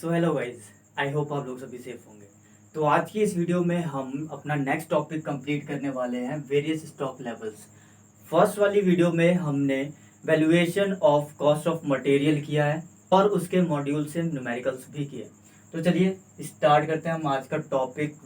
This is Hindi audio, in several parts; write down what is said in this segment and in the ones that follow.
So hello guys, I hope आप लोग सभी सेफ होंगे। तो आज की इस वीडियो में हम अपना नेक्स्ट टॉपिक कंप्लीट करने वाले हैं, वेरियस स्टॉक लेवल्स। फर्स्ट वाली वीडियो में हमने valuation of cost of material किया है और उसके मॉड्यूल से न्यूमेरिकल्स भी किए। तो चलिए स्टार्ट करते हैं हम आज का topic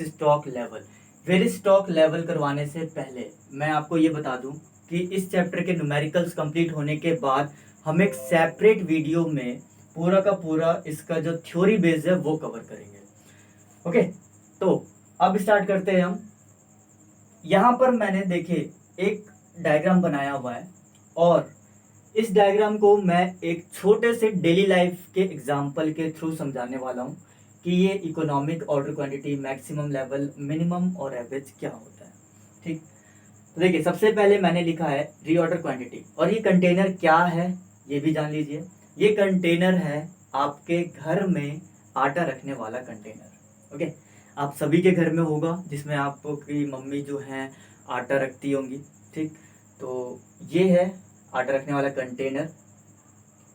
stock level. Various stock level करवाने से पहले मैं आपको ये बता दूं कि इस चैप्टर के न्यूमेरिकल्स कंप्लीट होने के बाद हम एक सेपरेट वीडियो में पूरा का पूरा इसका जो थ्योरी बेस है वो कवर करेंगे। ओके, तो अब स्टार्ट करते हैं हम। यहाँ पर मैंने देखे एक डायग्राम बनाया हुआ है और इस डायग्राम को मैं एक छोटे से डेली लाइफ के एग्जाम्पल के थ्रू समझाने वाला हूँ कि ये economic order quantity, maximum level, minimum और एवरेज क्या होता है। ठीक, तो देखिए सबसे पहले मैंने लिखा है रीऑर्डर क्वांटिटी, और ये कंटेनर क्या है ये भी जान लीजिए। ये कंटेनर है आपके घर में आटा रखने वाला कंटेनर। ओके, आप सभी के घर में होगा जिसमें आपकी मम्मी जो है आटा रखती होंगी। ठीक, तो ये है आटा रखने वाला कंटेनर।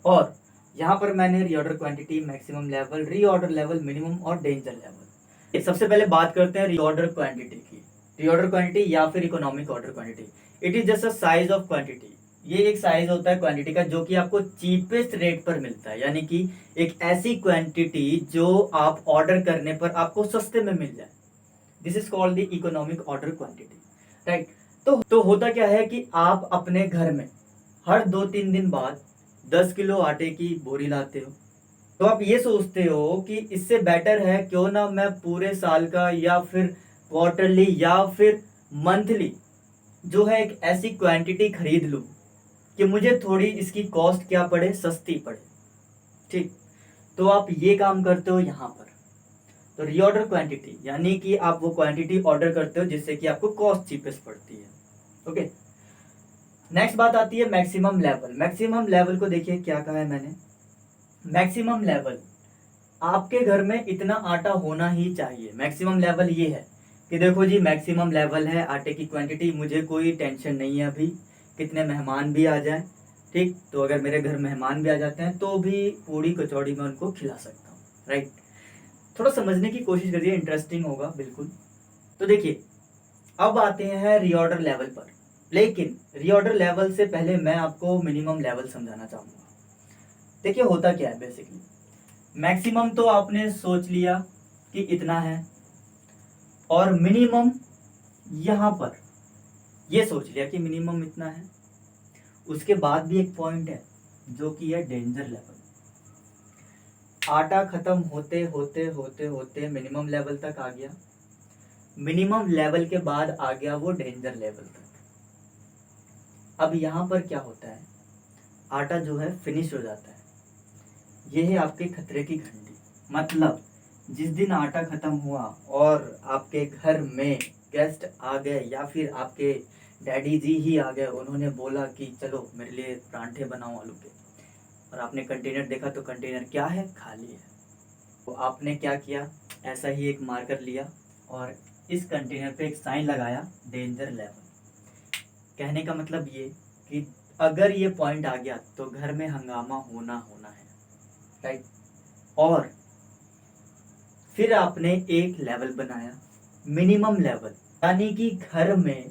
और यहाँ पर मैंने reorder quantity, maximum level, reorder level, minimum और डेंजर लेवल। सबसे पहले बात करते हैं रीऑर्डर क्वांटिटी की। रीऑर्डर क्वांटिटी या फिर economic order quantity, it is just a size of quantity. ये एक साइज होता है क्वांटिटी का जो कि आपको चीपेस्ट रेट पर मिलता है, यानी कि एक ऐसी क्वांटिटी जो आप ऑर्डर करने पर आपको सस्ते में मिल जाए। This is called the economic order quantity, right. तो होता क्या है कि आप अपने घर में हर 2-3 दिन बाद 10 किलो आटे की बोरी लाते हो, तो आप ये सोचते हो कि इससे बेटर है क्यों ना मैं पूरे साल का या फिर क्वार्टरली या फिर मंथली जो है एक ऐसी क्वांटिटी खरीद लूं कि मुझे थोड़ी इसकी कॉस्ट क्या पड़े, सस्ती पड़े। ठीक, तो आप ये काम करते हो यहाँ पर। तो रीऑर्डर क्वांटिटी यानी कि आप वो क्वांटिटी ऑर्डर करते हो जिससे कि आपको कॉस्ट चीपेस्ट पड़ती है। ओके, नेक्स्ट बात आती है मैक्सिमम लेवल। मैक्सिमम लेवल को देखिए क्या कहा है मैंने। मैक्सिमम लेवल, आपके घर में इतना आटा होना ही चाहिए। मैक्सिमम लेवल ये है कि देखो जी मैक्सिमम लेवल है आटे की क्वांटिटी, मुझे कोई टेंशन नहीं है अभी कितने मेहमान भी आ जाएं। ठीक, तो अगर मेरे घर मेहमान भी आ जाते हैं तो भी पूड़ी कचौड़ी में उनको खिला सकता हूँ, राइट। थोड़ा समझने की कोशिश करिए, इंटरेस्टिंग होगा बिल्कुल। तो देखिए अब आते हैं रीऑर्डर लेवल पर, लेकिन रीऑर्डर लेवल से पहले मैं आपको मिनिमम लेवल समझाना चाहूंगा। देखिए होता क्या है बेसिकली, मैक्सिमम तो आपने सोच लिया कि इतना है, और मिनिमम यहां पर ये सोच लिया कि मिनिमम इतना है। उसके बाद भी एक पॉइंट है जो कि है डेंजर लेवल। आटा खत्म होते होते होते होते मिनिमम लेवल तक आ गया, मिनिमम लेवल के बाद आ गया वो डेंजर लेवल तक। अब यहाँ पर क्या होता है, आटा जो है फिनिश हो जाता है। ये है आपके खतरे की घंटी। मतलब जिस दिन आटा खत्म हुआ और आपके घर में गेस्ट आ गए या फिर आपके डैडी जी ही आ गए, उन्होंने बोला कि चलो मेरे लिए परांठे बनाओ आलू के, और आपने कंटेनर देखा तो कंटेनर क्या है, खाली है। तो आपने क्या किया, ऐसा ही एक मार्कर लिया और इस कंटेनर पे एक साइन लगाया, डेंजर लेवल। कहने का मतलब ये कि अगर ये पॉइंट आ गया तो घर में हंगामा होना है, राइट। और फिर आपने एक लेवल बनाया, मिनिमम लेवल, यानी कि घर में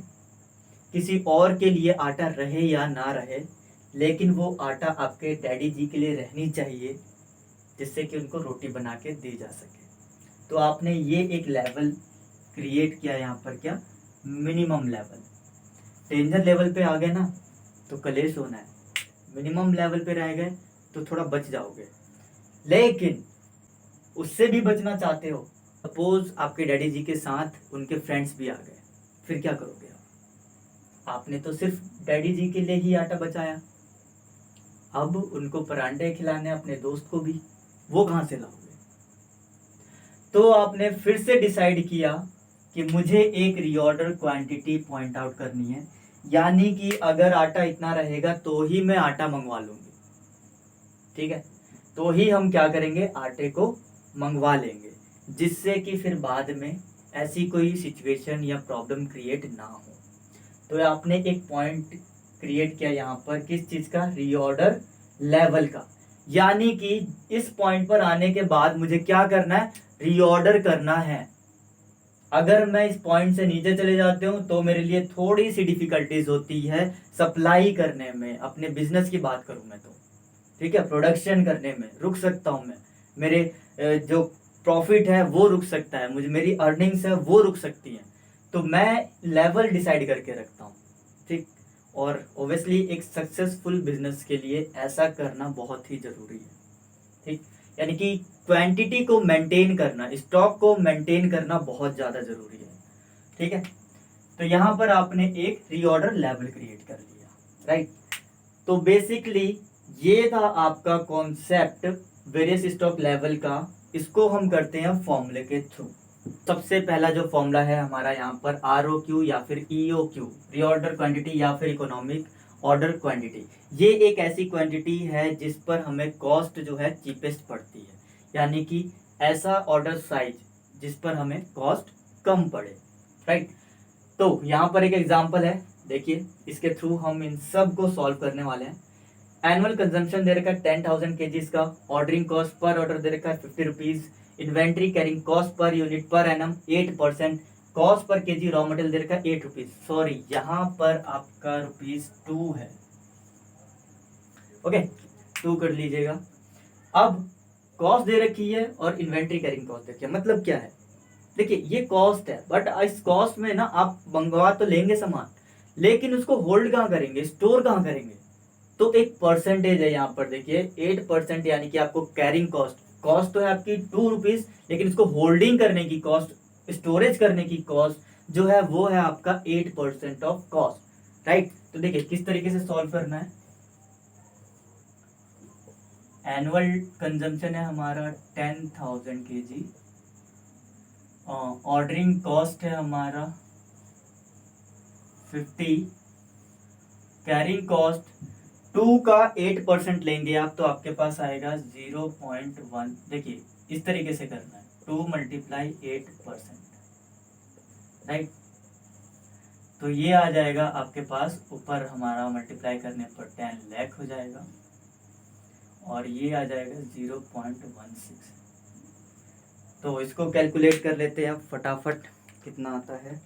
किसी और के लिए आटा रहे या ना रहे, लेकिन वो आटा आपके डैडी जी के लिए रहनी चाहिए जिससे कि उनको रोटी बना के दी जा सके। तो आपने ये एक लेवल क्रिएट किया यहाँ पर, क्या, मिनिमम लेवल। डेंजर लेवल पे आ गए ना तो कलेश होना है, मिनिमम लेवल पे रह गए तो थोड़ा बच जाओगे। लेकिन उससे भी बचना चाहते हो, सपोज आपके डैडी जी के साथ उनके फ्रेंड्स भी आ गए, फिर क्या करोगे आपने तो सिर्फ डैडी जी के लिए ही आटा बचाया, अब उनको परांठे खिलाने अपने दोस्त को भी, वो कहाँ से लाओगे। तो आपने फिर से डिसाइड किया कि मुझे एक रीऑर्डर क्वांटिटी पॉइंट आउट करनी है, यानी कि अगर आटा इतना रहेगा तो ही मैं आटा मंगवा लूंगी। ठीक है, तो ही हम क्या करेंगे, आटे को मंगवा लेंगे, जिससे कि फिर बाद में ऐसी कोई सिचुएशन या प्रॉब्लम क्रिएट ना हो। तो आपने एक पॉइंट क्रिएट किया यहाँ पर, किस चीज का, रीऑर्डर लेवल का। यानी कि इस पॉइंट पर आने के बाद मुझे क्या करना है, रीऑर्डर करना है। अगर मैं इस पॉइंट से नीचे चले जाते हूँ तो मेरे लिए थोड़ी सी डिफिकल्टीज होती है सप्लाई करने में। अपने बिजनेस की बात करूं मैं तो, ठीक है, प्रोडक्शन करने में रुक सकता हूं मैं, मेरे जो प्रॉफिट है वो रुक सकता है, मुझे मेरी अर्निंग्स है वो रुक सकती है। तो मैं लेवल डिसाइड करके रखता हूँ, ठीक। और ओब्वियसली एक सक्सेसफुल बिजनेस के लिए ऐसा करना बहुत ही जरूरी है, ठीक। यानी कि क्वांटिटी को मेंटेन करना, स्टॉक को मेंटेन करना बहुत ज़्यादा जरूरी है, ठीक है। तो यहाँ पर आपने एक रीऑर्डर लेवल क्रिएट कर लिया, राइट। तो बेसिकली ये था आपका कॉन्सेप्ट वेरियस स्टॉक लेवल का। इसको हम करते हैं फॉर्मूले के थ्रू। सबसे पहला जो फॉर्मूला है हमारा यहाँ पर ROQ या फिर EOQ, रीऑर्डर क्वांटिटी या फिर इकोनॉमिक ऑर्डर क्वांटिटी। ये एक ऐसी क्वांटिटी है जिस पर हमें कॉस्ट जो है चीपेस्ट पड़ती है, यानी कि ऐसा ऑर्डर साइज जिस पर हमें कॉस्ट कम पड़े, राइट। तो यहाँ पर एक एग्जांपल है, देखिए, इसके थ्रू हम इन सब को सॉल्व करने वाले हैं। एनुअल कंजम्पशन दे रखा है 10,000 केजीज का, ऑर्डरिंग कॉस्ट पर ऑर्डर दे रखा है 50 rupees, inventory carrying cost per unit per annum 8%, cost per KG raw material दे रखा है 8 रुपीज, सॉरी यहाँ पर आपका ₹2 है, ओके, 2 कर लीजिएगा। अब कॉस्ट दे रखी है और इन्वेंट्री कैरिंग कॉस्ट देखिए, मतलब क्या है, देखिए ये कॉस्ट है, बट इस कॉस्ट में ना आप मंगवा तो लेंगे सामान, लेकिन उसको होल्ड कहाँ करेंगे, स्टोर कहाँ करेंगे। तो एक परसेंटेज है यहाँ पर, देखिए 8%, यानी कि आपको कैरिंग कॉस्ट, कॉस्ट तो है आपकी ₹2, लेकिन इसको होल्डिंग करने की कॉस्ट, स्टोरेज करने की कॉस्ट जो है वो है आपका 8% ऑफ कॉस्ट, राइट। तो देखिए किस तरीके से सॉल्व करना है। एनुअल कंजम्पशन है हमारा 10,000 केजी, ऑर्डरिंग कॉस्ट है हमारा 50, कैरिंग कॉस्ट 2 का 8% लेंगे आप तो आपके पास आएगा 0.1। देखिए इस तरीके से करना है, 2 × 8%, राइट। तो ये आ जाएगा आपके पास, ऊपर हमारा मल्टीप्लाई करने पर 10 लाख हो जाएगा और ये आ जाएगा 0.16। तो इसको कैलकुलेट कर लेते हैं अब फटाफट, कितना आता है।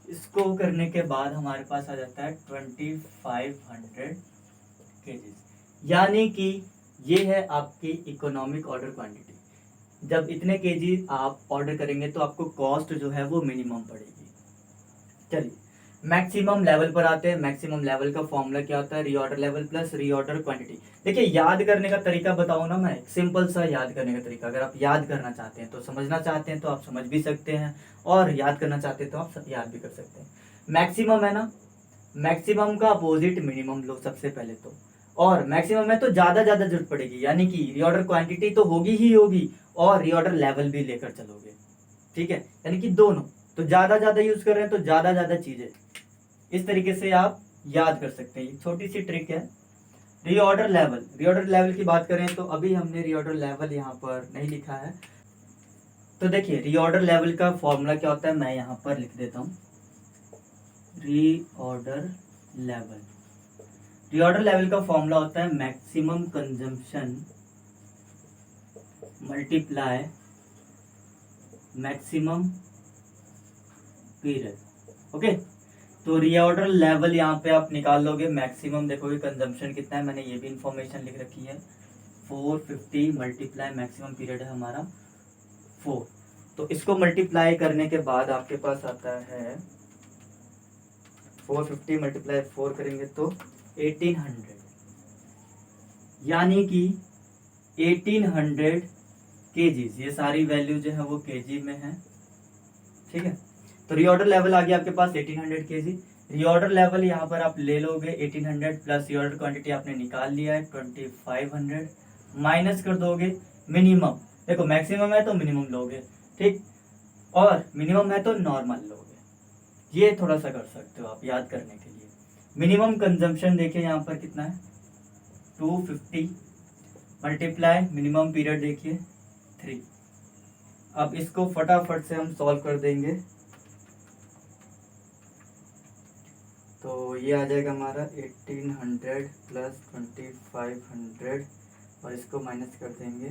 इसको करने के बाद हमारे पास आ जाता है 2500 केजीज, यानी कि ये है आपकी इकोनॉमिक ऑर्डर क्वांटिटी। जब इतने केजी आप ऑर्डर करेंगे तो आपको कॉस्ट जो है वो मिनिमम पड़ेगी। चलिए मैक्सिमम लेवल पर आते हैं। मैक्सिमम लेवल का फॉर्मूला क्या होता है, reorder level plus reorder quantity. देखिए याद करने का तरीका बताऊं ना मैं, सिंपल सा याद करने का तरीका, अगर आप याद करना चाहते हैं तो समझना चाहते हैं तो आप समझ भी सकते हैं, और याद करना चाहते हैं तो आप याद भी कर सकते हैं। मैक्सिमम है ना, मैक्सिमम का अपोजिट मिनिमम लो सबसे पहले तो, और मैक्सिमम है तो ज्यादा जरूरत पड़ेगी, यानी कि रीऑर्डर क्वांटिटी तो होगी ही होगी और रीऑर्डर लेवल भी लेकर चलोगे, ठीक है, यानी कि दोनों। तो ज्यादा यूज कर रहे हैं तो ज्यादा चीजें, इस तरीके से आप याद कर सकते हैं। छोटी सी ट्रिक है। रीऑर्डर लेवल की बात करें तो अभी हमने रीऑर्डर लेवल यहाँ पर नहीं लिखा है। तो देखिए रीऑर्डर लेवल का फॉर्मूला क्या होता है, मैं यहाँ पर लिख देता हूँ। रीऑर्डर लेवल का फॉर्मूला होता है maximum consumption multiply maximum period, okay. तो रीऑर्डर लेवल यहाँ पे आप निकाल लोगे, मैक्सिमम देखोगे कंजम्पशन कितना है, मैंने ये भी इंफॉर्मेशन लिख रखी है, 450 मल्टीप्लाई मैक्सिमम पीरियड है हमारा 4। तो इसको मल्टीप्लाई करने के बाद आपके पास आता है 450 मल्टीप्लाई 4 करेंगे तो 1800, यानी कि 1800 केजीज। ये सारी वैल्यू जो है वो केजी में है, ठीक है। तो रीऑर्डर लेवल आ गया आपके पास 1800 केजी। रीऑर्डर लेवल यहाँ पर आप ले लोगे 1800 प्लस रीऑर्डर क्वांटिटी आपने निकाल लिया है 2500, माइनस कर दोगे मिनिमम। देखो मैक्सिमम है तो मिनिमम लोगे, ठीक, और मिनिमम है तो नॉर्मल लोगे। ये थोड़ा सा कर सकते हो आप याद करने के लिए। मिनिमम कंजम्पशन देखिए यहाँ पर कितना है, 250 मल्टीप्लाई मिनिमम पीरियड देखिए 3। अब इसको फटाफट से हम सॉल्व कर देंगे। तो ये आ जाएगा हमारा 1800 प्लस 2500 और इसको माइनस कर देंगे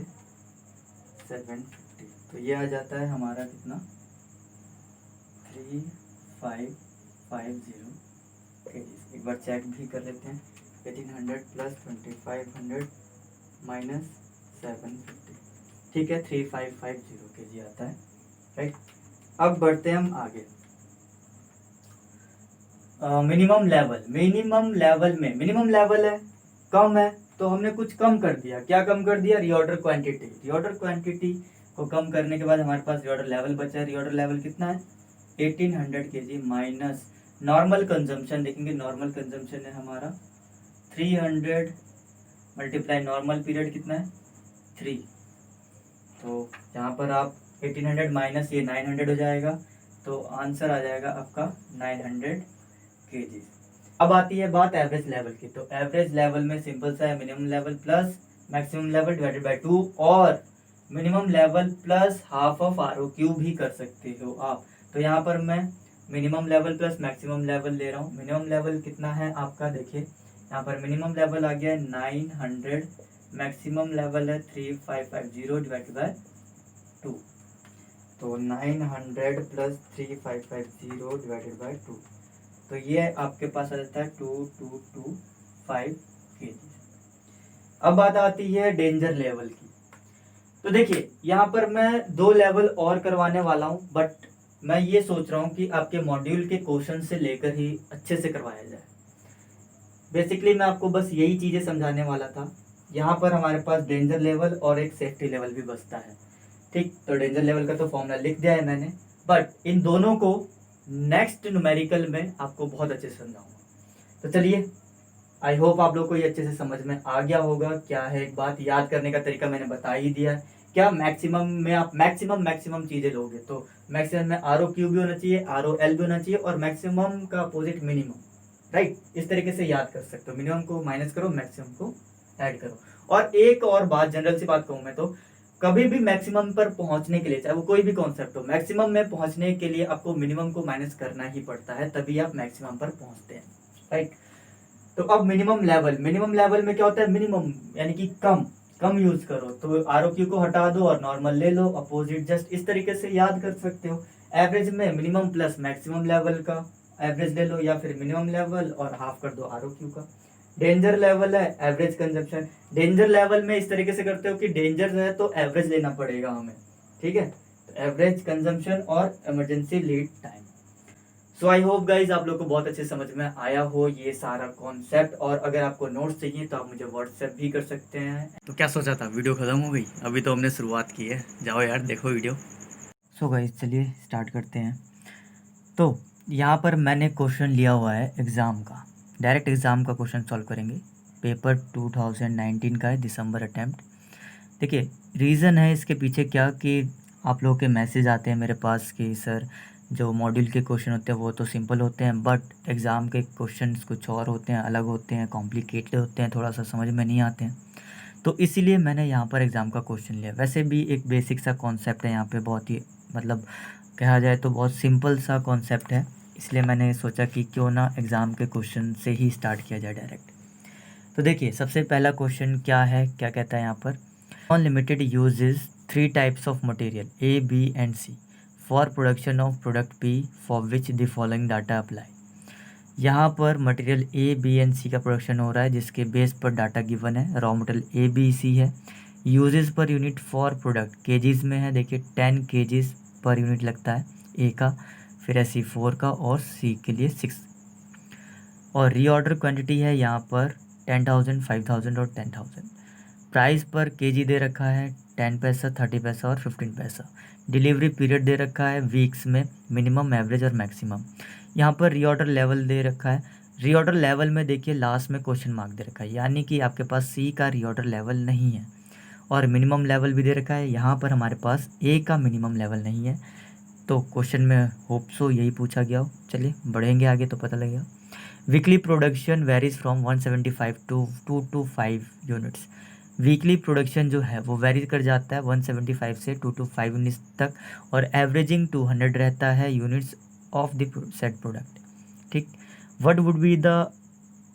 750। तो ये आ जाता है हमारा कितना 3550 केजी। एक बार चेक भी कर लेते हैं। 1800 प्लस 2500 माइनस 750, ठीक है 3550 केजी आता है, राइट। अब बढ़ते हैं हम आगे। मिनिमम लेवल में मिनिमम लेवल है, कम है, तो हमने कुछ कम कर दिया। क्या कम कर दिया? रीऑर्डर क्वांटिटी को कम करने के बाद हमारे पास रीऑर्डर लेवल बचा है। रीऑर्डर लेवल कितना है 1800 केजी माइनस नॉर्मल कंजम्पशन। देखेंगे नॉर्मल कंजम्पशन है हमारा 300 मल्टीप्लाई नॉर्मल पीरियड कितना है 3। तो यहाँ पर आप 1800 माइनस ये 900 हो जाएगा, तो आंसर आ जाएगा आपका 900 केजी। अब आती है बात एवरेज लेवल की। तो एवरेज लेवल में सिंपल सा है, minimum level plus maximum level divided by 2 और minimum level plus half of ROQ भी कर सकते हो आप। तो यहाँ पर मैं minimum level plus maximum level ले रहा हूँ। मिनिमम लेवल कितना है आपका, देखिए यहाँ पर मिनिमम लेवल आ गया है 900, मैक्सिमम लेवल है 3550 डिवाइडेड बाय 2। तो 900 प्लस 3550 डिवाइडेड बाय 2, तो ये आपके पास आ जाता है 2225 केजी। अब बात आती है डेंजर लेवल की। तो देखिए यहाँ पर मैं 2 लेवल और करवाने वाला हूँ, बट मैं ये सोच रहा हूँ कि आपके मॉड्यूल के क्वेश्चन से लेकर ही अच्छे से करवाया जाए। बेसिकली मैं आपको बस यही चीज़ें समझाने वाला था। यहाँ पर हमारे पास डेंजर लेवल और एक सेफ्टी लेवल भी बचता है, ठीक। तो डेंजर लेवल का तो फॉर्मूला लिख दिया है मैंने, बट इन दोनों को नेक्स्ट न्यूमेरिकल में आपको बहुत अच्छे से समझाऊंगा। तो चलिए, आई होप आप लोग को ये अच्छे से समझ में आ गया होगा। क्या है, एक बात याद करने का तरीका मैंने बता ही दिया। क्या मैक्सिमम में आप मैक्सिमम चीज़ें लोगे, तो मैक्सिमम में ROQ भी होना चाहिए, ROL भी होना चाहिए, और मैक्सिमम का अपोजिट मिनिमम, राइट। इस तरीके से याद कर सकते हो। मिनिमम को माइनस करो, मैक्सिमम को ऐड करो। और एक और बात, जनरल सी बात कहूँ मैं, तो कभी भी मैक्सिमम पर पहुंचने के लिए, चाहे वो कोई भी कॉन्सेप्ट हो, मैक्सिमम में पहुंचने के लिए आपको मिनिमम को माइनस करना ही पड़ता है, तभी आप मैक्सिमम पर पहुंचते हैं, राइट। तो अब मिनिमम लेवल में क्या होता है, मिनिमम यानी कि कम यूज करो। तो ROQ को हटा दो और नॉर्मल ले लो, अपोजिट जस्ट इस तरीके से याद कर सकते हो। एवरेज में मिनिमम प्लस मैक्सिमम लेवल का एवरेज ले लो, या फिर मिनिमम लेवल और हाफ कर दो ROQ का। डेंजर लेवल है एवरेज कंजप्शन। डेंजर लेवल में इस तरीके से करते हो कि डेंजर है तो एवरेज लेना पड़ेगा हमें, ठीक है। तो एवरेज कंजम्पशन और emergency lead time. So I hope guys आप लोग को बहुत अच्छे समझ में आया हो ये सारा कॉन्सेप्ट। और अगर आपको नोट्स चाहिए तो आप मुझे व्हाट्सएप भी कर सकते हैं। तो क्या सोचा था, वीडियो खत्म हो गई? अभी तो हमने शुरुआत की है, जाओ यार देखो वीडियो। सो गाइज चलिए स्टार्ट करते हैं। तो यहाँ पर मैंने क्वेश्चन लिया हुआ है एग्ज़ाम का, डायरेक्ट एग्ज़ाम का क्वेश्चन सॉल्व करेंगे। पेपर 2019 का है, दिसंबर अटैम्प्ट। देखिए रीज़न है इसके पीछे क्या, कि आप लोगों के मैसेज आते हैं मेरे पास कि सर जो मॉड्यूल के क्वेश्चन होते हैं वो तो सिंपल होते हैं, बट एग्ज़ाम के क्वेश्चन कुछ और होते हैं, अलग होते हैं, कॉम्प्लिकेटेड होते हैं, थोड़ा सा समझ में नहीं आते हैं। तो इसीलिए मैंने यहाँ पर एग्ज़ाम का क्वेश्चन लिया। वैसे भी एक बेसिक सा कॉन्सेप्ट है यहाँ पे, बहुत ही मतलब कहा जाए तो बहुत सिंपल सा कॉन्सेप्ट है, इसलिए मैंने सोचा कि क्यों ना एग्ज़ाम के क्वेश्चन से ही स्टार्ट किया जाए डायरेक्ट। तो देखिए सबसे पहला क्वेश्चन क्या है, क्या कहता है यहाँ पर, unlimited uses 3 types of material A, B and C for production of product P for which the following data apply. यहाँ पर material A, B and C का प्रोडक्शन हो रहा है, जिसके बेस पर डाटा गिवन है। Raw material A, B, C है। Uses per unit for product KGs में है, देखिए 10 केजीज पर यूनिट लगता है A का, फिर है C4 का, और C के लिए 6। और रीऑर्डर क्वांटिटी है यहाँ पर 10,000, 5,000 और 10,000। प्राइस पर केजी दे रखा है 10 पैसा, 30 पैसा और 15 पैसा। डिलीवरी पीरियड दे रखा है वीक्स में, मिनिमम, एवरेज और मैक्सिमम। यहाँ पर रीऑर्डर लेवल दे रखा है। रीऑर्डर लेवल में देखिए लास्ट में क्वेश्चन मार्क दे रखा है, यानी कि आपके पास सी का रीऑर्डर लेवल नहीं है। और मिनिमम लेवल भी दे रखा है, यहाँ पर हमारे पास ए का मिनिमम लेवल नहीं है। तो क्वेश्चन में होप सो यही पूछा गया हो। चलिए बढ़ेंगे आगे तो पता लगेगा। Weekly production varies from 175 to 2 to 5 units. Weekly production जो है वो वेरी कर जाता है 175 से 225 यूनिट्स तक, और एवरेजिंग 200 रहता है units of the set product. ठीक, what would be the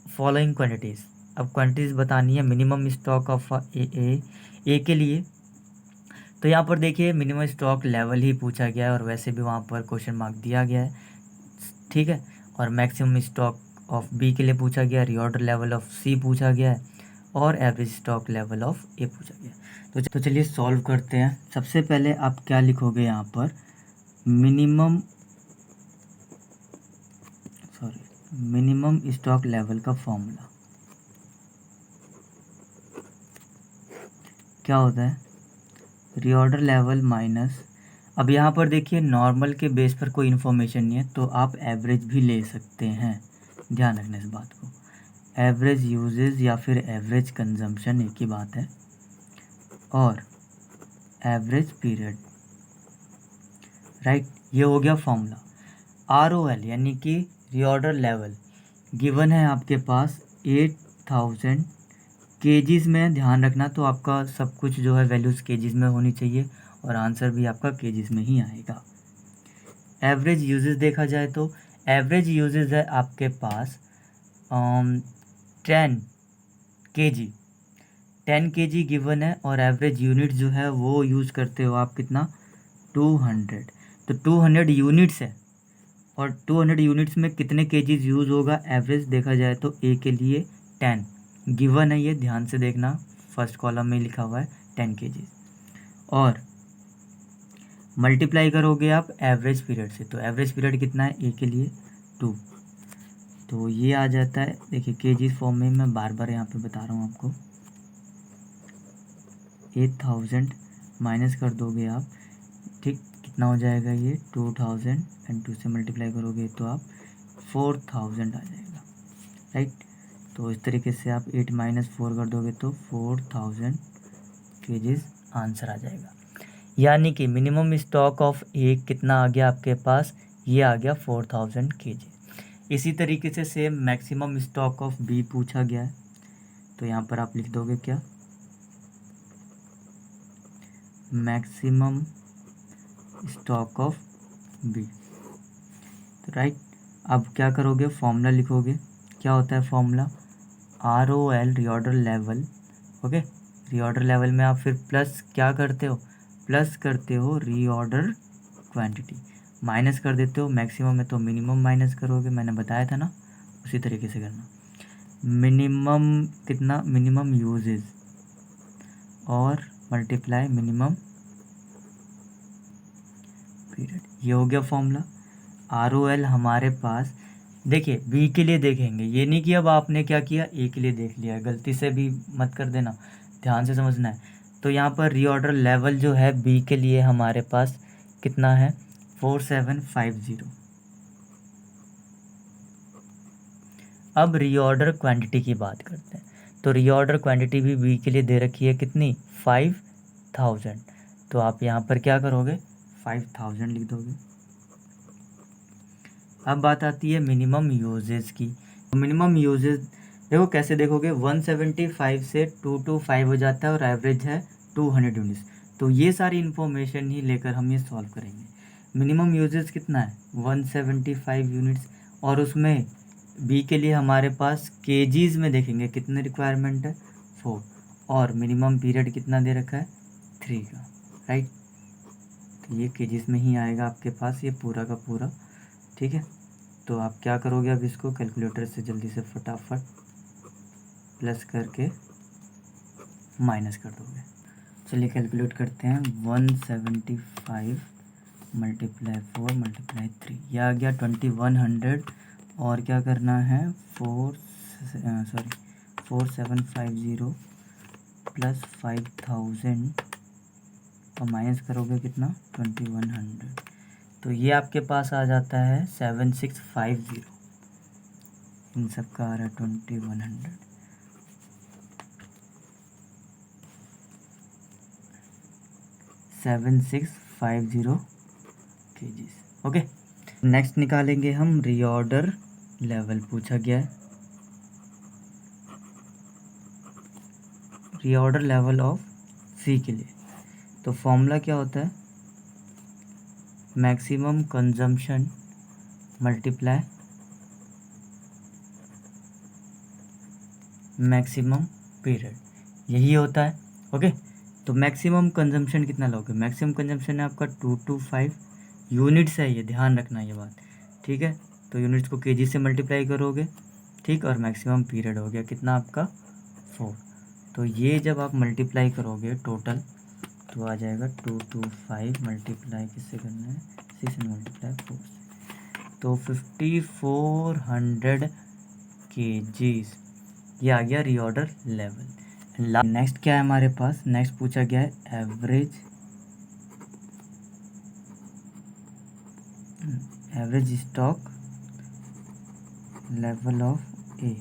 following quantities. अब क्वांटिटीज़ बतानी है मिनिमम स्टॉक ऑफ ए के लिए। तो यहाँ पर देखिए मिनिमम स्टॉक लेवल ही पूछा गया है और वैसे भी वहाँ पर क्वेश्चन मार्क दिया गया है, ठीक है। और मैक्सिमम स्टॉक ऑफ बी के लिए पूछा गया, रीऑर्डर लेवल ऑफ सी पूछा गया है, और एवरेज स्टॉक लेवल ऑफ ए पूछा गया है। तो चलिए सॉल्व करते हैं। सबसे पहले आप क्या लिखोगे यहाँ पर, मिनिमम स्टॉक लेवल का फॉर्मूला क्या होता है, रीऑर्डर लेवल माइनस, अब यहाँ पर देखिए नॉर्मल के बेस पर कोई इन्फॉर्मेशन नहीं है तो आप एवरेज भी ले सकते हैं, ध्यान रखना इस बात को। एवरेज यूजेज या फिर एवरेज कंजम्पशन एक ही बात है, और एवरेज पीरियड, राइट। ये हो गया फॉर्मूला। ROL यानी कि रीऑर्डर लेवल गिवन है आपके पास 8000 केजीज़ में, ध्यान रखना। तो आपका सब कुछ जो है वैल्यूज़ केजीज़ में होनी चाहिए और आंसर भी आपका केजीज़ में ही आएगा। एवरेज यूजेज देखा जाए तो एवरेज यूजेज है आपके पास 10 kg गिवन है, और एवरेज यूनिट जो है वो यूज़ करते हो आप कितना, 200। तो 200 यूनिट्स है, और 200 यूनिट्स में कितने केजीज यूज़ होगा, एवरेज देखा जाए तो ए के लिए 10 गिवन है, ये ध्यान से देखना, फर्स्ट कॉलम में लिखा हुआ है 10 केजीज, और मल्टीप्लाई करोगे आप एवरेज पीरियड से। तो एवरेज पीरियड कितना है ए के लिए 2, तो ये आ जाता है, देखिए केजीज फॉर्म में मैं बार बार यहाँ पे बता रहा हूँ आपको। 8000 माइनस कर दोगे आप, ठीक, कितना हो जाएगा ये 2000, एंड 2 से मल्टीप्लाई करोगे तो आप 4000 आ जाएगा, राइट। तो इस तरीके से आप 8 - 4 कर दोगे तो 4000 केजीज आंसर आ जाएगा। यानी कि मिनिमम स्टॉक ऑफ ए कितना आ गया आपके पास, ये आ गया 4000 केजी। इसी तरीके से same maximum stock of B पूछा गया है, तो यहाँ पर आप लिख दोगे क्या, मैक्सिमम स्टॉक ऑफ बी, तो राइट। अब क्या करोगे, फॉर्मूला लिखोगे, क्या होता है formula, ROL reorder level, okay. Reorder level में आप फिर प्लस क्या करते हो, प्लस करते हो रीऑर्डर क्वांटिटी, माइनस कर देते हो मैक्सिमम में, तो मिनिमम माइनस करोगे, मैंने बताया था ना, उसी तरीके से करना। मिनिमम कितना, मिनिमम यूजेज, और मल्टीप्लाई मिनिमम पीरियड, ये हो गया फॉर्मूला। ROL हमारे पास, देखिए बी के लिए देखेंगे, ये नहीं कि अब आपने क्या किया ए के लिए देख लिया, गलती से भी मत कर देना, ध्यान से समझना है। तो यहाँ पर रीऑर्डर लेवल जो है बी के लिए हमारे पास कितना है, 4750। अब रीऑर्डर क्वांटिटी की बात करते हैं, तो रीऑर्डर क्वांटिटी भी बी के लिए दे रखी है कितनी, 5000। तो आप यहाँ पर क्या करोगे, 5000 लिख दोगे। अब बात आती है मिनिमम यूजेज की। तो मिनिमम यूजेज देखो कैसे देखोगे, 175 से 225 हो जाता है, और एवरेज है 200 यूनिट्स। तो ये सारी इन्फॉर्मेशन ही लेकर हम ये सॉल्व करेंगे। मिनिमम यूजेज कितना है, 175 यूनिट्स, और उसमें बी के लिए हमारे पास केजीज में देखेंगे कितने रिक्वायरमेंट है, 4, और मिनिमम पीरियड कितना दे रखा है, 3 का, राइट। तो ये केजीज में ही आएगा आपके पास ये पूरा का पूरा, ठीक है। तो आप क्या करोगे, अब इसको कैलकुलेटर से जल्दी से फटाफट प्लस करके माइनस कर दोगे। चलिए कैलकुलेट करते हैं, 175 × 4 × 3, यह आ गया 2100, और क्या करना है, 4750 प्लस 5000, और माइनस करोगे कितना, 2100, तो ये आपके पास आ जाता है 7650, इन सब का आ रहा है 2100। 7650 केजीज, ओके। नेक्स्ट निकालेंगे हम रीऑर्डर लेवल, पूछा गया है रीऑर्डर लेवल ऑफ सी के लिए। तो फॉर्मूला क्या होता है, maximum consumption multiply maximum period, यही होता है। ओके, तो मैक्सिमम कंजम्पशन कितना लोगे, मैक्सिमम कंजम्पशन है आपका 225 यूनिट्स है, ये ध्यान रखना ये बात, ठीक है। तो यूनिट्स को केजी से मल्टीप्लाई करोगे, ठीक, और मैक्सिमम पीरियड हो गया कितना आपका 4। तो ये जब आप मल्टीप्लाई करोगे टोटल तो आ जाएगा 225 मल्टीप्लाई किससे करना है, 6 मल्टीप्लाई 4 से, तो 5400 kgs, ये आ गया रीऑर्डर लेवल। नेक्स्ट क्या है हमारे पास, नेक्स्ट पूछा गया है एवरेज स्टॉक लेवल ऑफ ए।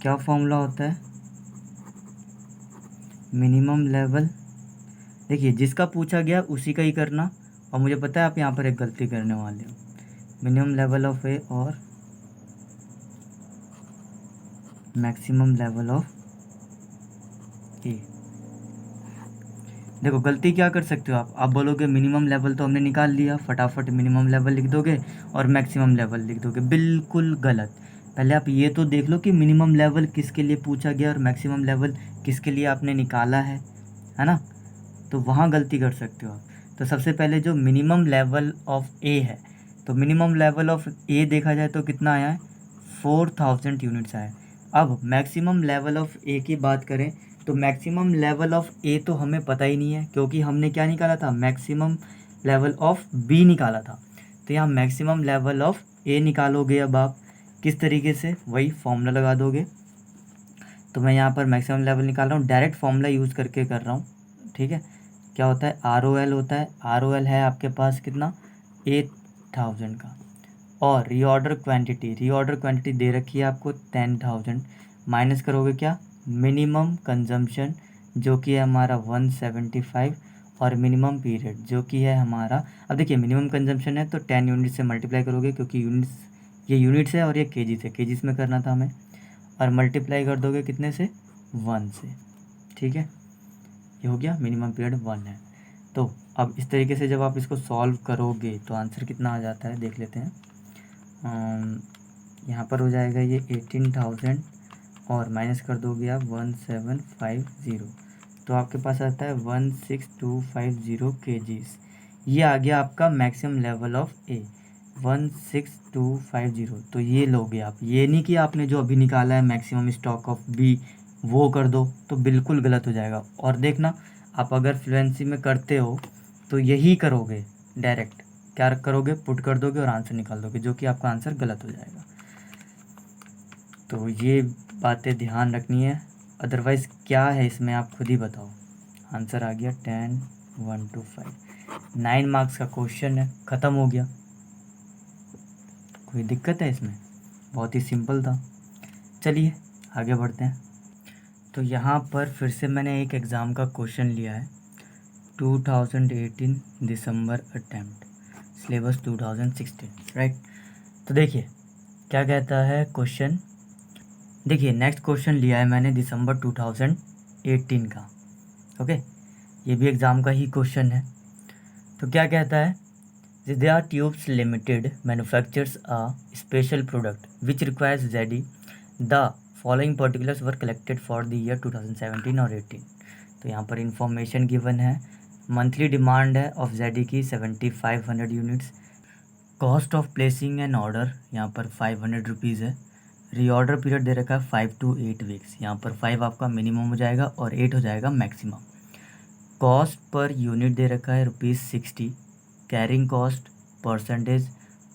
क्या फॉर्मूला होता है, मिनिमम लेवल, देखिए जिसका पूछा गया उसी का ही करना, और मुझे पता है आप यहाँ पर एक गलती करने वाले हो, मिनिमम लेवल ऑफ ए और मैक्सिमम लेवल ऑफ ए। देखो गलती क्या कर सकते हो आप बोलोगे मिनिमम लेवल तो हमने निकाल लिया, फटाफट मिनिमम लेवल लिख दोगे और मैक्सिमम लेवल लिख दोगे, बिल्कुल गलत। पहले आप ये तो देख लो कि मिनिमम लेवल किसके लिए पूछा गया और मैक्सिमम लेवल किसके लिए आपने निकाला है ना, तो वहाँ गलती कर सकते हो आप। तो सबसे पहले जो मिनिमम लेवल ऑफ ए है, तो मिनिमम लेवल ऑफ ए देखा जाए तो कितना आया है, 4000 यूनिट्स आया। अब मैक्सिमम लेवल ऑफ ए की बात करें तो मैक्सिमम लेवल ऑफ ए तो हमें पता ही नहीं है, क्योंकि हमने क्या निकाला था, मैक्सिमम लेवल ऑफ बी निकाला था। तो यहाँ मैक्सिमम लेवल ऑफ ए निकालोगे, अब आप किस तरीके से, वही फॉर्मूला लगा दोगे। तो मैं यहाँ पर मैक्सिमम लेवल निकाल रहा हूँ, डायरेक्ट फॉर्मूला यूज़ करके कर रहा हूँ, ठीक है। क्या होता है, ROL होता है, ROL है आपके पास कितना, 8000 का, और रीऑर्डर क्वांटिटी दे रखी है आपको 10000, माइनस करोगे क्या, मिनिमम कंजम्पशन जो कि है हमारा 175, और मिनिमम पीरियड जो कि है हमारा, अब देखिए मिनिमम कंजम्पशन है तो 10 यूनिट से मल्टीप्लाई करोगे, क्योंकि ये यूनिट्स है और ये केजीज में करना था हमें, और मल्टीप्लाई कर दोगे कितने से, 1 से, ठीक है। ये हो गया, मिनिमम पीरियड 1 है। तो अब इस तरीके से जब आप इसको सॉल्व करोगे तो आंसर कितना आ जाता है, देख लेते हैं। यहाँ पर हो जाएगा ये 18000 और माइनस कर दोगे आप 1750, तो आपके पास आता है 16250 kgs। ये आ गया आपका मैक्सिमम लेवल ऑफ ए, 16250। तो ये लोगे आप, ये नहीं कि आपने जो अभी निकाला है मैक्सिमम स्टॉक ऑफ बी वो कर दो, तो बिल्कुल गलत हो जाएगा। और देखना आप अगर फ्लुएंसी में करते हो तो यही करोगे, डायरेक्ट क्या करोगे, पुट कर दोगे और आंसर निकाल दोगे, जो कि आपका आंसर गलत हो जाएगा। तो ये बातें ध्यान रखनी है, अदरवाइज़ क्या है इसमें आप खुद ही बताओ। आंसर आ गया 10125, 9 मार्क्स का क्वेश्चन है, ख़त्म हो गया। कोई दिक्कत है इसमें, बहुत ही सिंपल था। चलिए आगे बढ़ते हैं। तो यहाँ पर फिर से मैंने एक एग्ज़ाम का क्वेश्चन लिया है, 2018 दिसंबर अटैम्प्ट, सिलेबस 2016, राइट। तो देखिए क्या कहता है क्वेश्चन, देखिए नेक्स्ट क्वेश्चन लिया है मैंने दिसंबर 2018 का, ओके, ये भी एग्ज़ाम का ही क्वेश्चन है। तो क्या कहता है, Zidya Tubes Limited manufactures a special product which requires ZD. The following particulars were collected for the year 2017 और 18। तो यहाँ पर इंफॉर्मेशन गिवन है, मंथली डिमांड है ऑफ ZD की 7500 units, cost of placing an order यहाँ पर 500 रुपीज़ है, रीऑर्डर पीरियड दे रखा है 5 to 8 वीक्स, यहाँ पर 5 आपका मिनिमम हो जाएगा और 8 हो जाएगा मैक्सिमम। कॉस्ट पर यूनिट दे रखा है ₹60, carrying cost percentage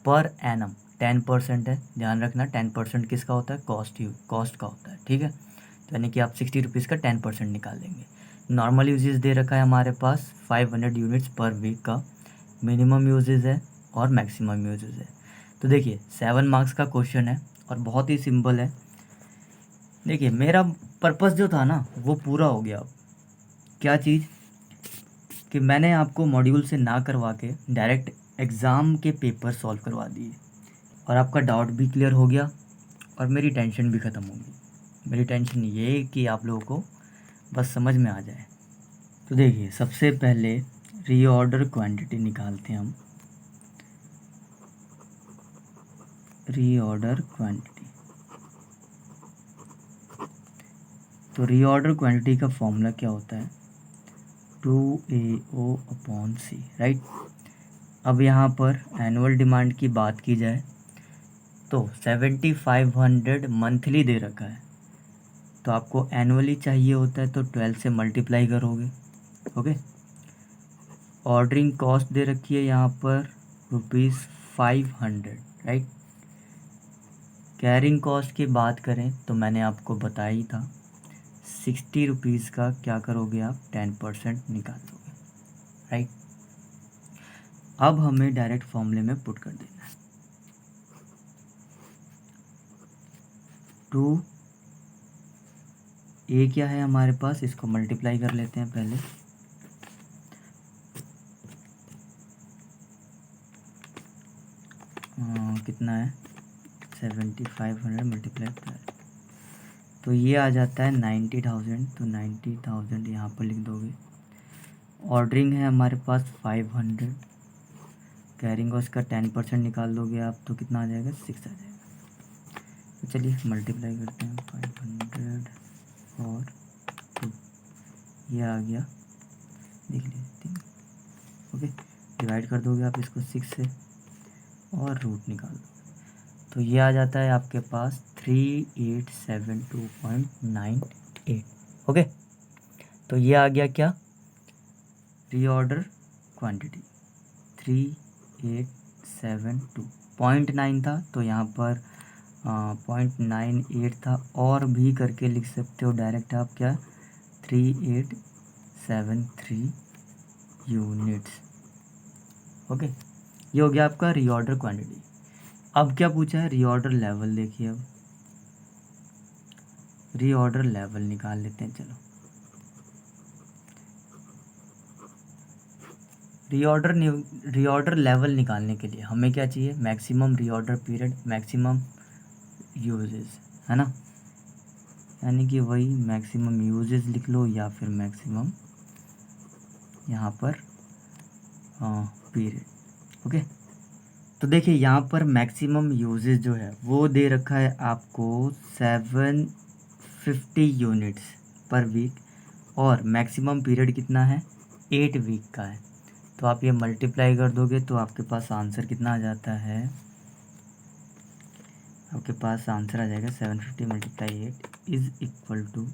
per annum 10% है, ध्यान रखना 10% किसका होता है, कॉस्ट का होता है, ठीक है। तो यानी कि आप 60 रुपीज़ का 10% निकाल लेंगे। नॉर्मल यूजेज दे रखा है हमारे पास 500 यूनिट्स पर वीक का, मिनिमम यूजेज है और मैक्सिमम यूजेज है। तो देखिए 7 मार्क्स का क्वेश्चन है और बहुत ही सिंपल है। देखिए मेरा पर्पस जो था ना वो पूरा हो गया। क्या चीज़, कि मैंने आपको मॉड्यूल से ना करवा के डायरेक्ट एग्ज़ाम के पेपर सॉल्व करवा दिए और आपका डाउट भी क्लियर हो गया और मेरी टेंशन भी ख़त्म हो गई। मेरी टेंशन ये कि आप लोगों को बस समझ में आ जाए। तो देखिए सबसे पहले रीऑर्डर क्वांटिटी निकालते हैं हम। रीऑर्डर क्वांटिटी, तो रीऑर्डर क्वांटिटी का फॉर्मूला क्या होता है, 2AO/C, राइट। अब यहाँ पर एनुअल डिमांड की बात की जाए तो 7500 मंथली दे रखा है, तो आपको एनुअली चाहिए होता है तो 12 से मल्टीप्लाई करोगे। ओके। ऑर्डरिंग कॉस्ट दे रखी है यहाँ पर ₹500, राइट। कैरिंग कॉस्ट की बात करें तो मैंने आपको बताया ही था, 60 रुपीज़ का क्या करोगे आप, 10% निकाल दोगे, राइट। अब हमें डायरेक्ट फॉर्मूले में पुट कर देना है। 2A क्या है हमारे पास, इसको मल्टीप्लाई कर लेते हैं पहले। कितना है, 7500 मल्टीप्लाई 12, तो ये आ जाता है 90,000। तो 90,000 यहाँ पर लिख दोगे। ऑर्डरिंग है हमारे पास 500, कैरिंग कॉस्ट का 10% निकाल दोगे आप तो कितना आ जाएगा, 6 आ जाएगा। तो चलिए मल्टीप्लाई करते हैं, 500 और 2, ये आ गया, देख लीजिए। ओके, डिवाइड कर दोगे आप इसको 6 से और रूट निकाल दो, तो ये आ जाता है आपके पास 3872.98। ओके, तो ये आ गया क्या, रीऑर्डर क्वांटिटी 3872.9 था, तो यहाँ पर 0.98 था, और भी करके लिख सकते हो डायरेक्ट आप, क्या 3873 यूनिट्स। ओके, ये हो गया आपका रीऑर्डर क्वांटिटी। अब क्या पूछा है, रीऑर्डर लेवल। देखिए अब रीऑर्डर लेवल निकाल लेते हैं। चलो, रीऑर्डर लेवल निकालने के लिए हमें क्या चाहिए, maximum reorder period, maximum uses, है ना, यानी कि वही मैक्सिमम यूजेस लिख लो या फिर मैक्सिमम यहाँ पर पीरियड। ओके, तो देखिए यहाँ पर मैक्सिमम यूजेस जो है वो दे रखा है आपको 750 यूनिट्स पर वीक, और मैक्सिमम पीरियड कितना है, 8 वीक का है। तो आप ये मल्टीप्लाई कर दोगे तो आपके पास आंसर कितना आ जाता है, आपके पास आंसर आ जाएगा 750 multiply 8 is equal to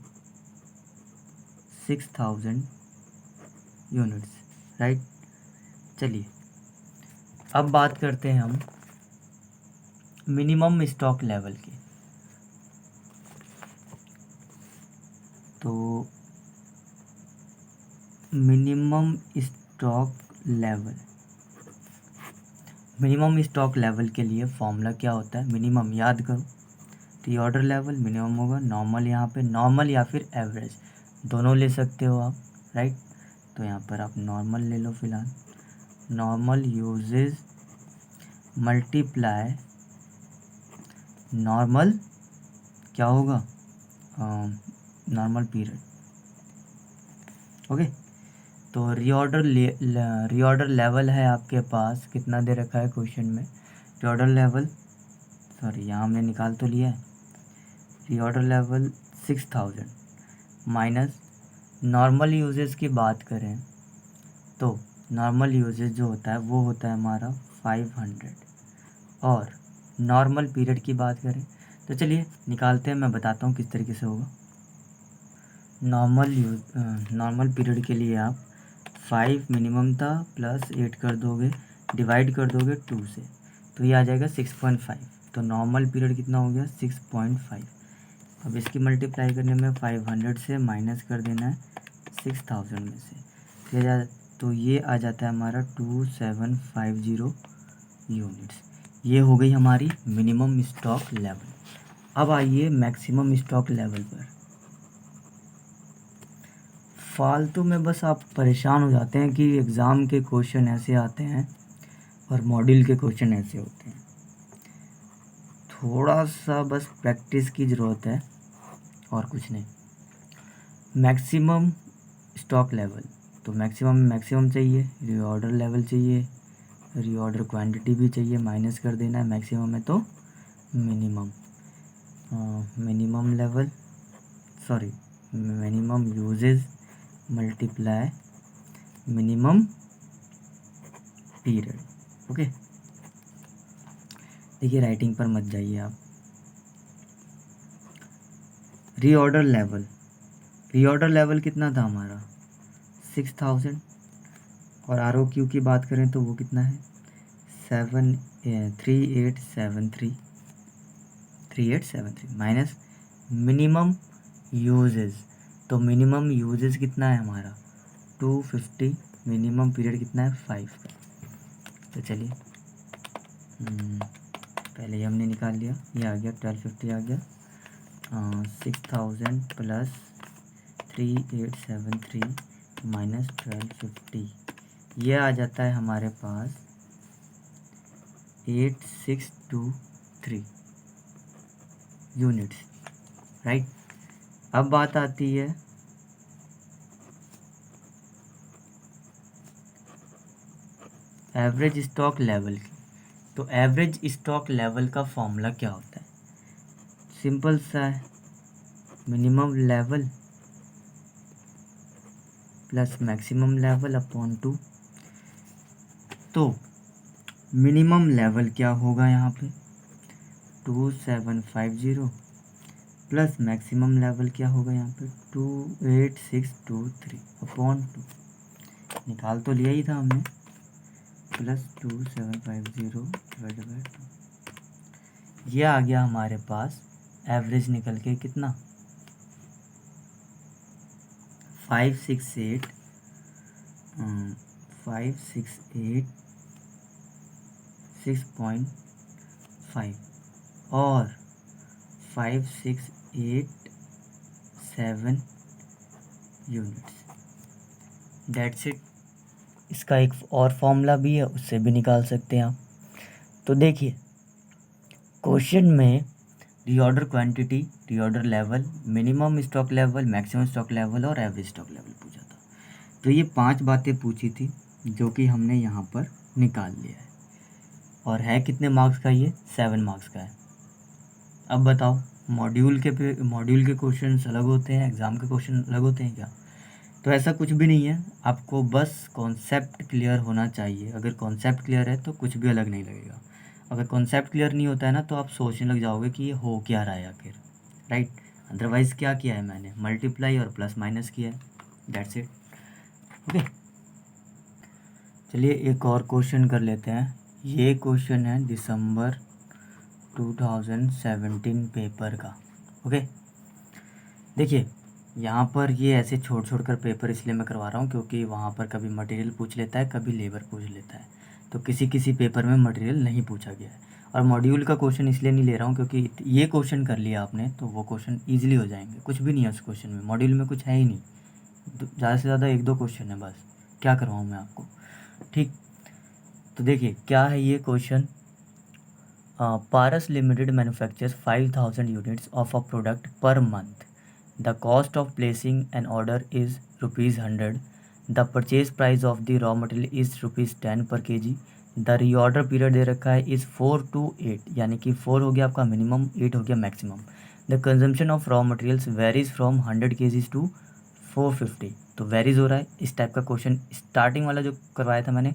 6000 units, right. चलिए अब बात करते हैं हम मिनिमम स्टॉक लेवल की। तो मिनिमम स्टॉक लेवल के लिए फॉर्मूला क्या होता है, मिनिमम याद करो, रीऑर्डर लेवल मिनिमम होगा, नॉर्मल, यहाँ पे नॉर्मल या फिर एवरेज दोनों ले सकते हो आप, राइट। तो यहाँ पर आप नॉर्मल ले लो फिलहाल, नॉर्मल यूजेज मल्टीप्लाई नॉर्मल क्या होगा, नॉर्मल पीरियड। ओके, तो रीऑर्डर लेवल है आपके पास, कितना दे रखा है क्वेश्चन में, रीऑर्डर लेवल, सॉरी यहाँ हमने निकाल तो लिया है, reorder level 6000 minus normal uses की बात करें तो नॉर्मल यूजेस जो होता है वो होता है हमारा 500, और नॉर्मल पीरियड की बात करें तो चलिए निकालते हैं, मैं बताता हूँ किस तरीके से होगा। नॉर्मल पीरियड के लिए आप 5 मिनिमम था प्लस 8 कर दोगे, डिवाइड कर दोगे 2 से, तो ये आ जाएगा 6.5। तो नॉर्मल पीरियड कितना हो गया, 6.5। अब इसकी मल्टीप्लाई करने में 500 से माइनस कर देना है 6000 में से, तो ये आ जाता है हमारा 2750 यूनिट्स। ये हो गई हमारी मिनिमम स्टॉक लेवल। अब आइए मैक्सिमम स्टॉक लेवल पर। फालतू में बस आप परेशान हो जाते हैं कि एग्ज़ाम के क्वेश्चन ऐसे आते हैं और मॉड्यूल के क्वेश्चन ऐसे होते हैं, थोड़ा सा बस प्रैक्टिस की ज़रूरत है और कुछ नहीं। मैक्सिमम स्टॉक लेवल, तो मैक्सिमम चाहिए, रीऑर्डर लेवल चाहिए, रीऑर्डर क्वांटिटी भी चाहिए, माइनस कर देना है, मैक्सिमम है तो minimum, minimum level sorry minimum usage multiply minimum period. Okay, देखिए राइटिंग पर मत जाइए आप। रीऑर्डर लेवल कितना था हमारा 6000, और ROQ की बात करें तो वो कितना है 3873 माइनस मिनिमम यूजेस, तो मिनिमम यूजेस कितना है हमारा 250, मिनिमम पीरियड कितना है 5 का। तो चलिए पहले ये हमने निकाल लिया, ये आ गया 1250 आ गया, 6000 प्लस 3873 माइनस 1250, ये आ जाता है हमारे पास 8623 यूनिट्स, राइट। अब बात आती है एवरेज स्टॉक लेवल की। तो एवरेज स्टॉक लेवल का फॉर्मूला क्या होता है, सिंपल सा है, minimum level plus maximum level upon 2। तो मिनिमम लेवल क्या होगा यहाँ पे 2750 प्लस मैक्सिमम लेवल क्या होगा यहाँ पे 28623 अपॉन 2, निकाल तो लिया ही था हमने, प्लस 2750 डिवाइडेड बाय 2, ये आ गया हमारे पास एवरेज निकल के कितना 568 6.5 और 5687 यूनिट्स, डेट्स इट। इसका एक और फॉर्मूला भी है, उससे भी निकाल सकते हैं आप। तो देखिए क्वेश्चन में reorder quantity, reorder level, minimum stock level, maximum stock level और एवरेज स्टॉक लेवल पूछा था। तो ये 5 बातें पूछी थी जो कि हमने यहाँ पर निकाल लिया है, और है कितने मार्क्स का, ये 7 मार्क्स का है। अब बताओ मॉड्यूल के क्वेश्चन अलग होते हैं, एग्ज़ाम के क्वेश्चन अलग होते हैं क्या? तो ऐसा कुछ भी नहीं है, आपको बस कॉन्सेप्ट क्लियर होना चाहिए। अगर कॉन्सेप्ट क्लियर है तो कुछ भी अलग नहीं लगेगा। अगर कॉन्सेप्ट क्लियर नहीं होता है ना, तो आप सोचने लग जाओगे कि ये हो क्या रहा है आखिर, राइट। अदरवाइज़ क्या किया है मैंने, मल्टीप्लाई और प्लस माइनस किया है, दैट्स इट। ओके, चलिए एक और क्वेश्चन कर लेते हैं। ये क्वेश्चन है दिसंबर 2017 पेपर का। ओके, देखिए यहाँ पर ये ऐसे छोड़ कर पेपर इसलिए मैं करवा रहा हूँ क्योंकि वहाँ पर कभी मटेरियल पूछ लेता है, कभी लेबर पूछ लेता है। तो किसी पेपर में मटेरियल नहीं पूछा गया है। और मॉड्यूल का क्वेश्चन इसलिए नहीं ले रहा हूँ क्योंकि ये क्वेश्चन कर लिया आपने तो वो क्वेश्चन ईजिली हो जाएंगे। कुछ भी नहीं है उस क्वेश्चन में, मॉड्यूल में कुछ है ही नहीं, ज़्यादा से ज़्यादा 1-2 क्वेश्चन है बस, क्या करवाऊँ मैं आपको, ठीक। तो देखिए क्या है ये question, Paras limited manufactures 5000 units of a product per month. The cost of placing an order is ₹100. The purchase price of the raw material is ₹10 per kg. The reorder period दे रखा है is 4 to 8, यानी कि 4 हो गया आपका मिनिमम, 8 हो गया maximum. The consumption of raw materials varies from 100 kg to 450, तो वेरीज हो रहा है। इस टाइप का क्वेश्चन स्टार्टिंग वाला जो करवाया था मैंने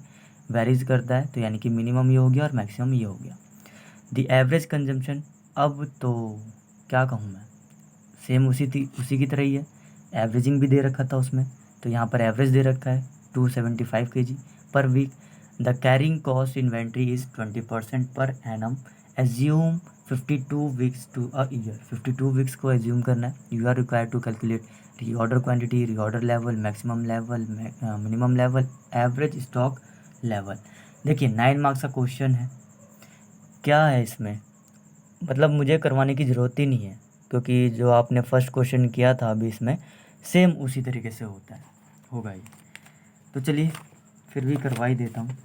वेरीज करता है, तो यानी कि मिनिमम ये हो गया और मैक्सिमम ये हो गया। द एवरेज कंजम्पशन, अब तो क्या कहूँ मैं, सेम उसी की तरह ही है, एवरेजिंग भी दे रखा था उसमें, तो यहाँ पर एवरेज दे रखा है 275 kg per week. The carrying cost inventory is 20% per annum, assume 52 weeks to a year. 52 weeks को एज्यूम करना है। You are required to calculate reorder quantity, reorder level, maximum level, minimum level, average stock level. देखिए 9 मार्क्स का क्वेश्चन है, क्या है इसमें, मतलब मुझे करवाने की ज़रूरत ही नहीं है क्योंकि जो आपने फर्स्ट क्वेश्चन किया था अभी इसमें सेम उसी तरीके से होगा ही। तो चलिए फिर भी करवा ही देता हूँ।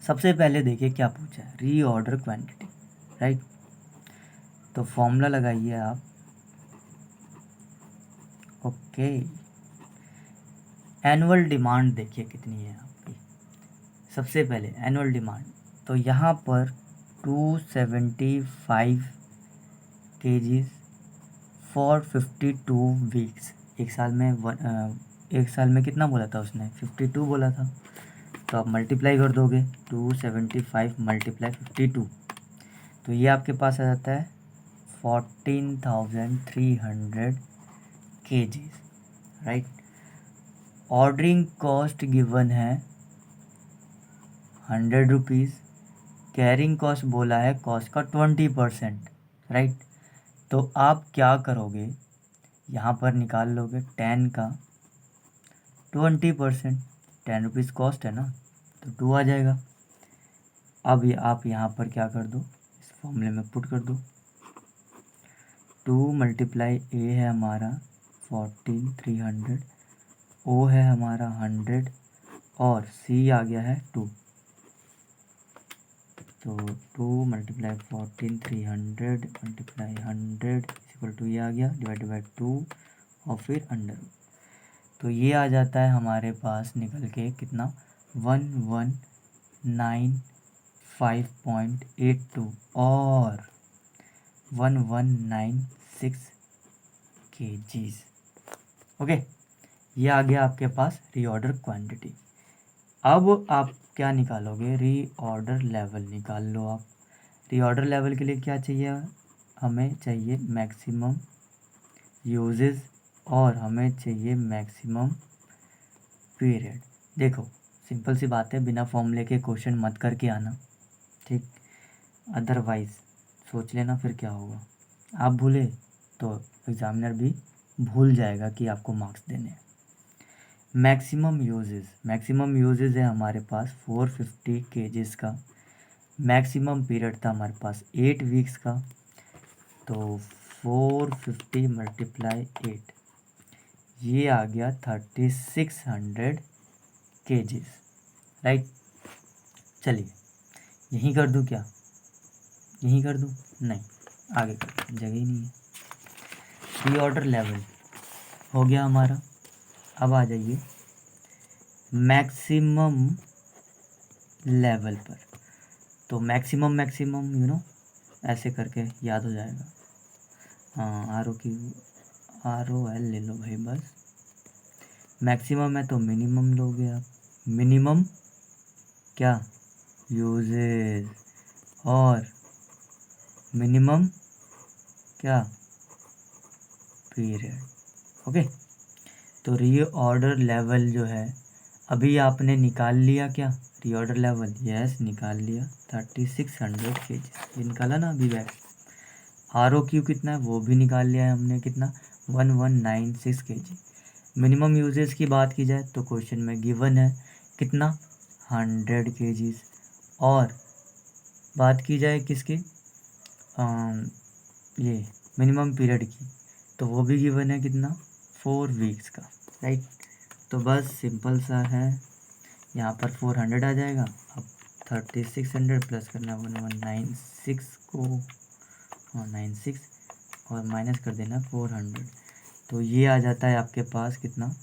सबसे पहले देखिए क्या पूछा है, रीऑर्डर क्वांटिटी, राइट। तो फॉर्मूला लगाइए आप, ओके, एनुअल डिमांड देखिए कितनी है आपकी। सबसे पहले एनुअल डिमांड, तो यहाँ पर 275 kgs फॉर 52 वीक्स। एक साल में कितना बोला था उसने, 52 बोला था। तो आप मल्टीप्लाई कर दोगे, 275 मल्टीप्लाई 52, तो ये आपके पास आ जाता है 14,300 kgs, right. Ordering cost given है 100 रुपीज़, कैरिंग कॉस्ट बोला है कॉस्ट का 20%, राइट। तो आप क्या करोगे, यहाँ पर निकाल लोगे 10 का 20%, 10 रुपीज़ कॉस्ट है ना, तो 2 आ जाएगा। अब ये आप यहाँ पर क्या कर दो, इस फॉर्मूले में पुट कर दो, 2 मल्टीप्लाई ए है हमारा 14,300, ओ है हमारा 100 और सी आ गया है 2। तो 2 मल्टीप्लाई 14,300 मल्टीप्लाई 100 इक्वल टू ये आ गया डिवाइड बाई 2 और फिर अंडर। तो ये आ जाता है हमारे पास निकल के कितना, 1195.82 और 1196 kgs। ओके, ये आ गया आपके पास रीऑर्डर क्वांटिटी। अब आप क्या निकालोगे, रीऑर्डर लेवल निकाल लो आप। रीऑर्डर लेवल के लिए क्या चाहिए, हमें चाहिए मैक्सिमम यूजेस और हमें चाहिए मैक्सिमम पीरियड। देखो सिंपल सी बात है, बिना फॉर्मूले के क्वेश्चन मत करके आना, ठीक। अदरवाइज़ सोच लेना फिर क्या होगा, आप भूले तो एग्ज़ामिनर भी भूल जाएगा कि आपको मार्क्स देने हैं। मैक्सिमम यूजेस है हमारे पास 450 kgs का। मैक्सिमम पीरियड था हमारे पास 8 वीक्स का, तो 450 मल्टीप्लाई 8, ये आ गया 3600 kgs, राइट। चलिए यहीं कर दूँ क्या, यहीं कर दूँ, नहीं आगे कर दूँ, जगह ही नहीं है। रीऑर्डर लेवल हो गया हमारा। अब आ जाइए मैक्सिमम लेवल पर। तो मैक्सिमम ऐसे करके याद हो जाएगा। हाँ, आर ओ एल ले लो भाई बस। मैक्सिमम है तो मिनिमम लोगे आप, मिनिमम क्या, यूजेस और मिनिमम क्या, पीरियड। ओके, तो रीऑर्डर लेवल जो है अभी आपने निकाल लिया क्या, रीऑर्डर लेवल, यस निकाल लिया 3600 kg, ये निकाला ना अभी बैक। आर ओ क्यू कितना है वो भी निकाल लिया है हमने, कितना 1196 kg। मिनिमम यूजेस की बात की जाए तो क्वेश्चन में गिवन है कितना 100 kg, और बात की जाए किसकी, ये मिनिमम पीरियड की, तो वो भी गिवन है कितना 4 वीक्स का, राइट। तो बस सिंपल सा है, यहाँ पर 400 आ जाएगा। अब 3600 प्लस करना 1196 को, 96 और माइनस कर देना 400, तो ये आ जाता है आपके पास कितना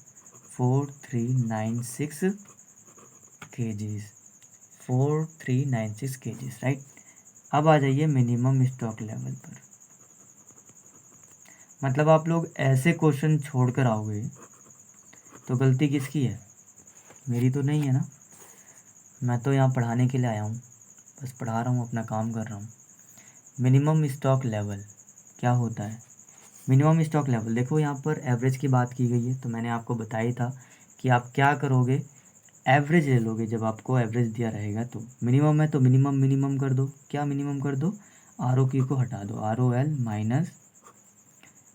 4396 kgs, 4396 kgs, राइट। अब आ जाइए मिनिमम स्टॉक लेवल पर। मतलब आप लोग ऐसे क्वेश्चन छोड़ कर आओगे तो गलती किसकी है, मेरी तो नहीं है ना। मैं तो यहाँ पढ़ाने के लिए आया हूँ, बस पढ़ा रहा हूँ, अपना काम कर रहा हूँ। मिनिमम स्टॉक लेवल क्या होता है, मिनिमम स्टॉक लेवल देखो यहाँ पर एवरेज की बात की गई है, तो मैंने आपको बताया था कि आप क्या करोगे, एवरेज ले लोगे। जब आपको एवरेज दिया रहेगा तो मिनिमम है तो मिनिमम कर दो, क्या मिनिमम कर दो, आर ओ क्यू को हटा दो, आर ओ एल माइनस,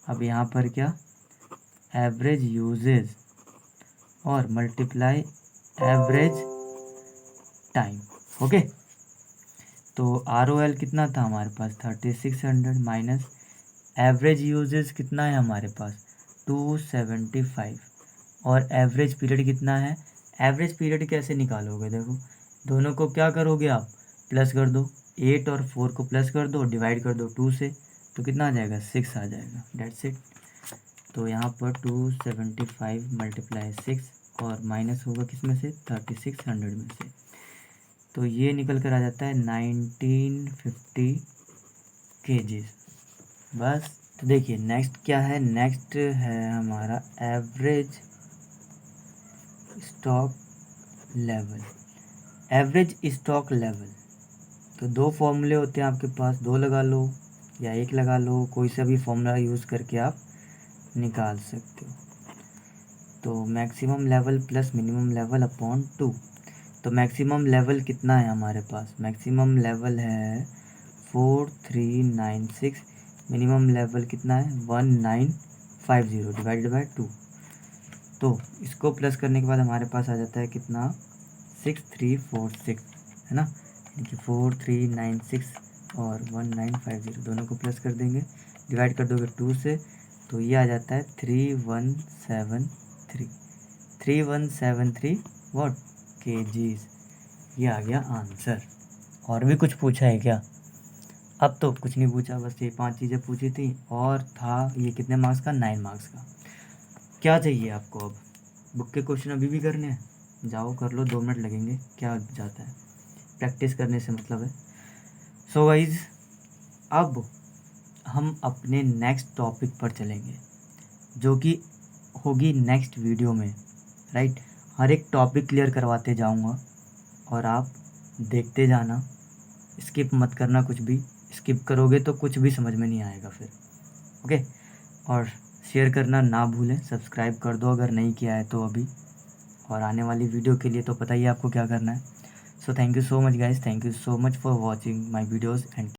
अब यहाँ पर क्या, एवरेज यूजेज और मल्टीप्लाई एवरेज टाइम। ओके, तो आर ओ एल कितना था हमारे पास 3600 माइनस एवरेज यूजेज कितना है हमारे पास 275 और एवरेज पीरियड कितना है। एवरेज पीरियड कैसे निकालोगे, देखो दोनों को क्या करोगे आप, प्लस कर दो, 8 और 4 को प्लस कर दो, डिवाइड कर दो 2 से, तो कितना आ जाएगा 6 आ जाएगा, डेट्स इट। तो यहाँ पर 275 मल्टीप्लाई 6 और माइनस होगा किस में से 3600 में से, तो ये निकल कर आ जाता है 1950 kgs। बस। तो देखिए नेक्स्ट क्या है, नेक्स्ट है हमारा average stock level. Average stock level, तो दो फॉर्मूले होते हैं आपके पास, दो लगा लो या एक लगा लो, कोई सा भी फॉर्मूला यूज़ करके आप निकाल सकते हो। तो maximum level plus minimum level upon 2। तो मैक्सिमम लेवल कितना है हमारे पास, मैक्सिमम लेवल है 4396, मिनिमम लेवल कितना है 1950 डिवाइडेड बाय 2। तो इसको प्लस करने के बाद हमारे पास आ जाता है कितना 6346, है ना, यानी कि 4396 और 1950 दोनों को प्लस कर देंगे, डिवाइड कर दोगे 2 से, तो ये आ जाता है 3173 व्हाट kgs। ये आ गया आंसर। और भी कुछ पूछा है क्या? अब तो कुछ नहीं पूछा, बस ये 5 चीज़ें पूछी थी और था ये कितने मार्क्स का, 9 मार्क्स का। क्या चाहिए आपको अब? बुक के क्वेश्चन अभी भी करने हैं, जाओ कर लो, 2 मिनट लगेंगे, क्या जाता है, प्रैक्टिस करने से मतलब है। सो गाइज, अब हम अपने नेक्स्ट टॉपिक पर चलेंगे, जो कि होगी नेक्स्ट वीडियो में, राइट। हर एक टॉपिक क्लियर करवाते जाऊंगा और आप देखते जाना, स्किप मत करना, कुछ भी स्किप करोगे तो कुछ भी समझ में नहीं आएगा फिर, ओके। और शेयर करना ना भूलें, सब्सक्राइब कर दो अगर नहीं किया है तो अभी, और आने वाली वीडियो के लिए तो पता ही है आपको क्या करना है। So thank you so much guys, thank you so much for watching my videos and